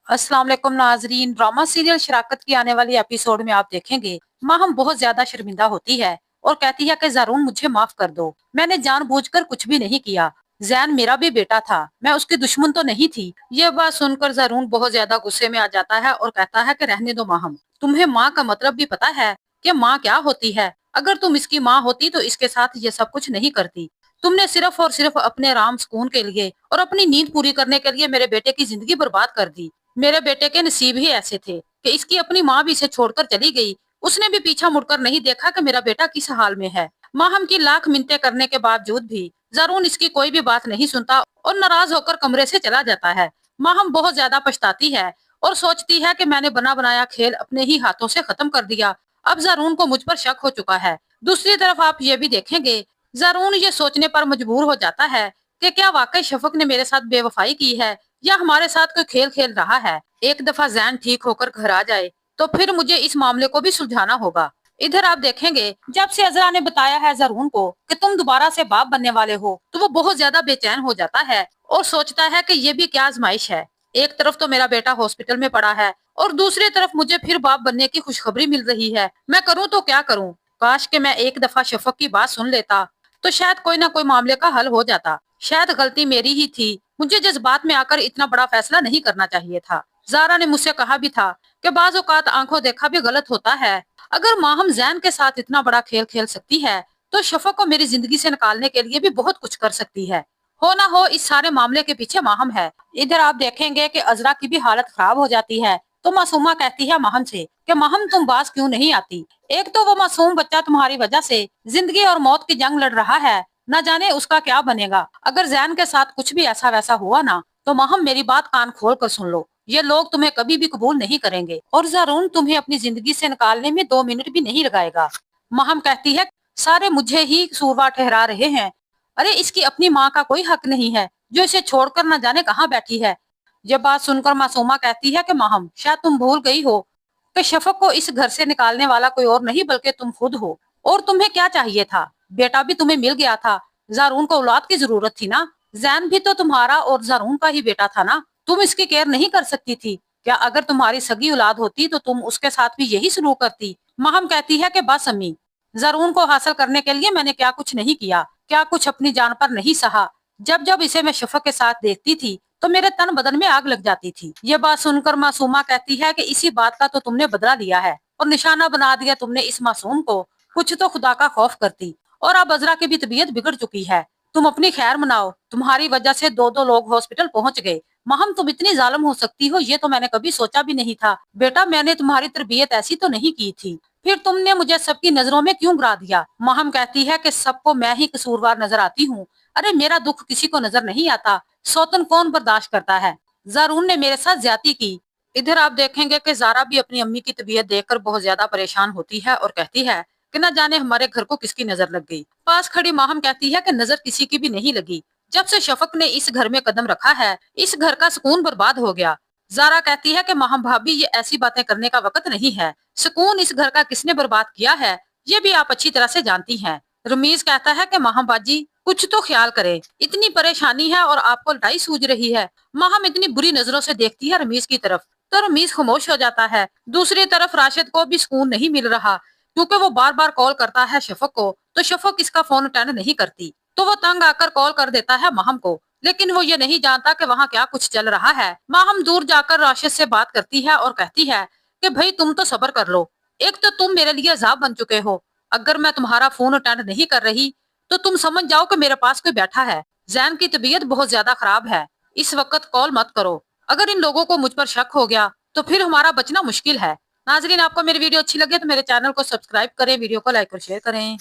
अस्सलाम वालेकुम नाजरीन। ड्रामा सीरियल शराकत की आने वाली एपिसोड में आप देखेंगे माहम बहुत ज्यादा शर्मिंदा होती है और कहती है कि जरून मुझे माफ कर दो, मैंने जानबूझकर कुछ भी नहीं किया। जैन मेरा भी बेटा था, मैं उसकी दुश्मन तो नहीं थी। ये बात सुनकर जरून बहुत ज्यादा गुस्से में आ जाता है और कहता है कि रहने दो माहम, तुम्हें माँ का मतलब भी पता है कि माँ क्या होती है? अगर तुम इसकी माँ होती तो इसके साथ ये सब कुछ नहीं करती। तुमने सिर्फ और सिर्फ अपने आराम सुकून के लिए और अपनी नींद पूरी करने के लिए मेरे बेटे की जिंदगी बर्बाद कर दी। मेरे बेटे के नसीब ही ऐसे थे कि इसकी अपनी माँ भी इसे छोड़कर चली गई। उसने भी पीछा मुड़कर नहीं देखा कि मेरा बेटा किस हाल में है। माहम की लाख मिन्नतें करने के बावजूद भी जरून इसकी कोई भी बात नहीं सुनता और नाराज होकर कमरे से चला जाता है। माहम बहुत ज्यादा पछताती है और सोचती है कि मैंने बना बनाया खेल अपने ही हाथों से खत्म कर दिया। अब जरून को मुझ पर शक हो चुका है। दूसरी तरफ आप ये भी देखेंगे, जरून ये सोचने पर मजबूर हो जाता है कि क्या वाकई शफक ने मेरे साथ बेवफाई की है या हमारे साथ कोई खेल खेल रहा है। एक दफा जैन ठीक होकर घर आ जाए तो फिर मुझे इस मामले को भी सुलझाना होगा। इधर आप देखेंगे, जब से अजरा ने बताया है जरून को कि तुम दोबारा से बाप बनने वाले हो तो वो बहुत ज्यादा बेचैन हो जाता है और सोचता है कि ये भी क्या आजमाइश है। एक तरफ तो मेरा बेटा हॉस्पिटल में पड़ा है और दूसरी तरफ मुझे फिर बाप बनने की खुशखबरी मिल रही है। मैं करूँ तो क्या करूँ? काश कि मैं एक दफा शफक की बात सुन लेता तो शायद कोई ना कोई मामले का हल हो जाता। शायद गलती मेरी ही थी, मुझे जज्बात में आकर इतना बड़ा फैसला नहीं करना चाहिए था। जारा ने मुझसे कहा भी था कि बाज औकात आंखों देखा भी गलत होता है। अगर माहम जैन के साथ इतना बड़ा खेल खेल सकती है तो शफक को मेरी जिंदगी से निकालने के लिए भी बहुत कुछ कर सकती है। हो ना हो इस सारे मामले के पीछे माहम है। इधर आप देखेंगे कि अजरा की भी हालत खराब हो जाती है तो मासूमा कहती है माहम से कि माहम तुम बास क्यों नहीं आती? एक तो वो मासूम बच्चा तुम्हारी वजह से जिंदगी और मौत की जंग लड़ रहा है, न जाने उसका क्या बनेगा। अगर जैन के साथ कुछ भी ऐसा वैसा हुआ ना तो माहम मेरी बात कान खोल कर सुन लो, ये लोग तुम्हें कभी भी कबूल नहीं करेंगे और जरून तुम्हें अपनी जिंदगी से निकालने में 2 मिनट भी नहीं लगाएगा। माहम कहती है सारे मुझे ही कसूरवार ठहरा रहे हैं। अरे इसकी अपनी माँ का कोई हक नहीं है जो इसे छोड़कर न जाने कहाँ बैठी है। ये बात सुनकर मासूमा कहती है कि माहम शायद तुम भूल गई हो कि शफक को इस घर से निकालने वाला कोई और नहीं बल्कि तुम खुद हो। और तुम्हें क्या चाहिए था? बेटा भी तुम्हें मिल गया था, जारून को औलाद की जरूरत थी ना। जैन भी तो तुम्हारा और जारून का ही बेटा था ना, तुम इसकी केयर नहीं कर सकती थी क्या? अगर तुम्हारी सगी औलाद होती तो तुम उसके साथ भी यही सलूक करती। माहम कहती है कि बस अम्मी, जरून को हासिल करने के लिए मैंने क्या कुछ नहीं किया, क्या कुछ अपनी जान पर नहीं सहा। जब जब इसे मैं शफक के साथ देखती थी तो मेरे तन बदन में आग लग जाती थी। ये बात सुनकर मासूमा कहती है कि इसी बात का तो तुमने बदला लिया है और निशाना बना दिया तुमने इस मासूम को। कुछ तो खुदा का खौफ करती। और अब अजरा की भी तबीयत बिगड़ चुकी है, तुम अपनी खैर मनाओ। तुम्हारी वजह से दो दो लोग हॉस्पिटल पहुंच गए। महम तुम इतनी जालिम हो सकती हो ये तो मैंने कभी सोचा भी नहीं था। बेटा मैंने तुम्हारी तरबियत ऐसी तो नहीं की थी, फिर तुमने मुझे सबकी नजरों में क्यों गिरा दिया? महम कहती है कि सबको मैं ही कसूरवार नजर आती हूँ। अरे मेरा दुख किसी को नजर नहीं आता, सौतन कौन बर्दाश्त करता है? जारून ने मेरे साथ ज्यादती की। इधर आप देखेंगे कि जारा भी अपनी अम्मी की तबीयत देखकर बहुत ज्यादा परेशान होती है और कहती है कि न जाने हमारे घर को किसकी नजर लग गई। पास खड़ी माहम कहती है कि नजर किसी की भी नहीं लगी। जब से शफक ने इस घर में कदम रखा है इस घर का सुकून बर्बाद हो गया। जारा कहती है कि माहम भाभी ये ऐसी बातें करने का वक्त नहीं है, सुकून इस घर का किसने बर्बाद किया है ये भी आप अच्छी तरह से जानती हैं। रमीज कहता है कि माहम बाजी कुछ तो ख्याल करें, इतनी परेशानी है और आपको लड़ाई सूझ रही है। माहम इतनी बुरी नजरों से देखती है रमीज की तरफ तो रमीज खामोश हो जाता है। दूसरी तरफ राशिद को भी सुकून नहीं मिल रहा क्योंकि वो बार बार कॉल करता है शफक को तो शफक इसका फोन अटेंड नहीं करती तो वो तंग आकर कॉल कर देता है माहम को, लेकिन वो ये नहीं जानता कि वहाँ क्या कुछ चल रहा है। माहम दूर जाकर राशिद से बात करती है और कहती है कि भाई तुम तो सब्र कर लो, एक तो तुम मेरे लिए अजाब बन चुके हो। अगर मैं तुम्हारा फोन अटेंड नहीं कर रही तो तुम समझ जाओ कि मेरे पास कोई बैठा है। जैन की तबीयत बहुत ज्यादा खराब है, इस वक्त कॉल मत करो। अगर इन लोगों को मुझ पर शक हो गया तो फिर हमारा बचना मुश्किल है। नाजरीन आपको मेरी वीडियो अच्छी लगे तो मेरे चैनल को सब्सक्राइब करें, वीडियो को लाइक और शेयर करें।